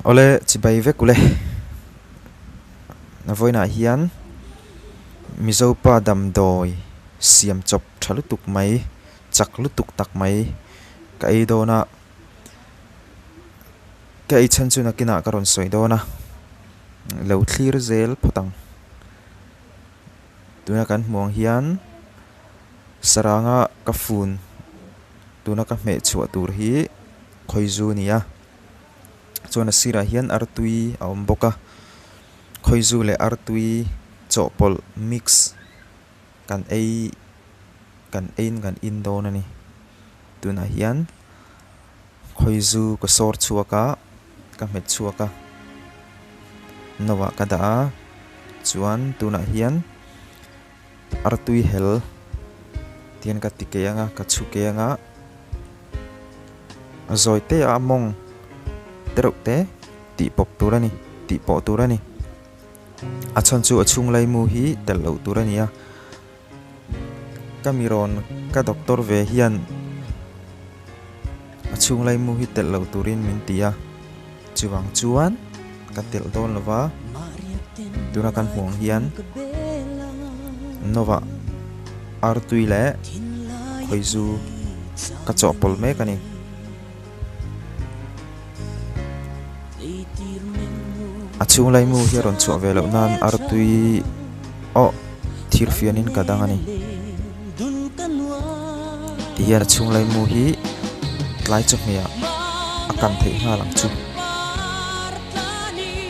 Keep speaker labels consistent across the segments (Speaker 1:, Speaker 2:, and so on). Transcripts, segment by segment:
Speaker 1: Ole chỉ bay về kule na voi na hian mizopa dam doi siam chop thalu tuk mai chak lu tuk tak mai kai do na kai chan chu na kina karon soi do na lo clear zel photang tuna kan muang hian saranga ka phun tuna ka me chu tur hi khoizu nia chona sira hian artui awm boka khoizu le artui chopol mix kan kan in do na ni tuna hian khoizu ko sor chuaka ka met chuaka nowa kada chuan tuna hian artui hel tian ka tikeyanga ka chukeyanga azoite among teruk te ti pop turani ti po turani achon chu achung lai mu hi tel lo turania kamiron ka doctor ve hian achung lai mu hi tel lo turin min tia chuwang chuan ka tel don lova tuna kan huang hian nova artui le khoizu ka chopol me kani achung lai mu hi ron chu velo nan artui o thir fianin kadangani tiar achung lai mu hi tlai chok mia akan thei nga lang chu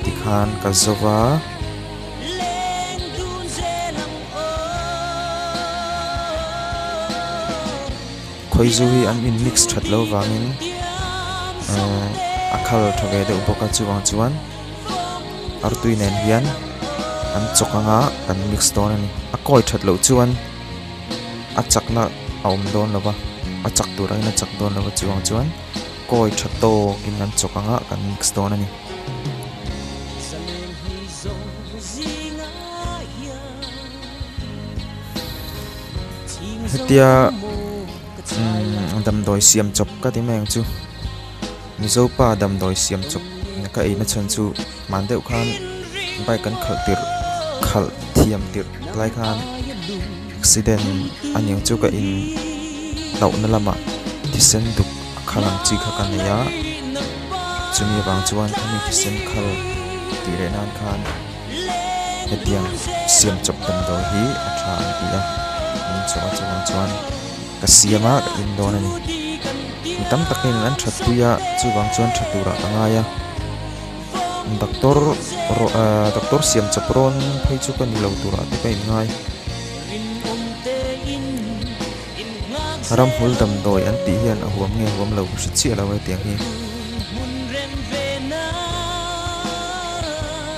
Speaker 1: tikhan ka zova khoizu hi an in mix that lo wangin akhal thoge de upoka chuwang chuan artui nen hian an chokanga kan mix don ani akoi that lo chuan achakna aum don lova achak turai na chak don lova chuwang chuan koi thatto kin an chokanga kan mix don ani hetia dam doi siam chop ka ti meng chu mizopa dam doi siam chop ka ina chan chu man deuh khan bai kan khal thiam tir lai khan accident aniang chu ka in dau na lama ti sen duk khalang chi kha kan ya chumi bang chuan khami ti sen khal ti re nan khan hetiang siam chop dam doi hi atha an tia min chuan ka siama ka in don ani tam takin an thattuya chuwang chuan thattura angaya doctor siam chapron phei chu kan lo tura te kai ngai haram hul dam doi an ti hian a huam nge huam lo si chi lo we tiang hi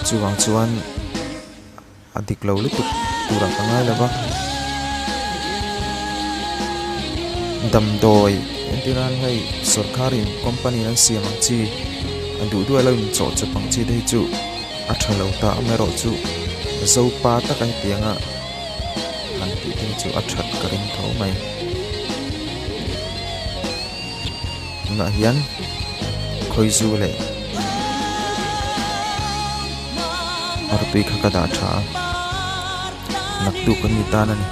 Speaker 1: chuwang chuan adik lo lutuk tura kangai lawa dam doi entiran hai sarkari company an siam ang chi andu du alo in cho chapang chi dei chu a thalo ta amero chu zo pa ta kai tianga han ti tin chu a that karin tho mai na hian khoizu le artui kha ka da tha naktu kan ni ta na ni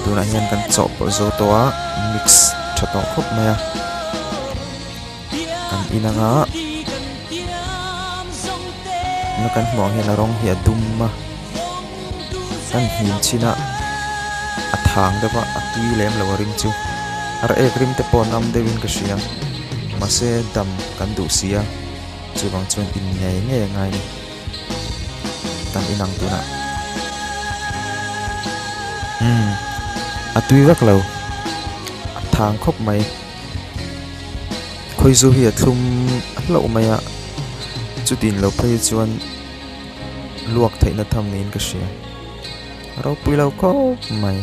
Speaker 1: tuna hian kan chop zo towa mix thatong khop maya kan inanga na kan hmong hian rong hi adum ma kan hin china athang dewa atui lem lo ring chu ar ek rim te pon am dewin ka siam mase dam kan du sia chuwang chuan in nge ngai ni kan inang tuna atui vak lo athang khop mai khoizu hi athlum lo maya chutin lo phei chuan luak theina tham nin ka sia ro pui lo ko mai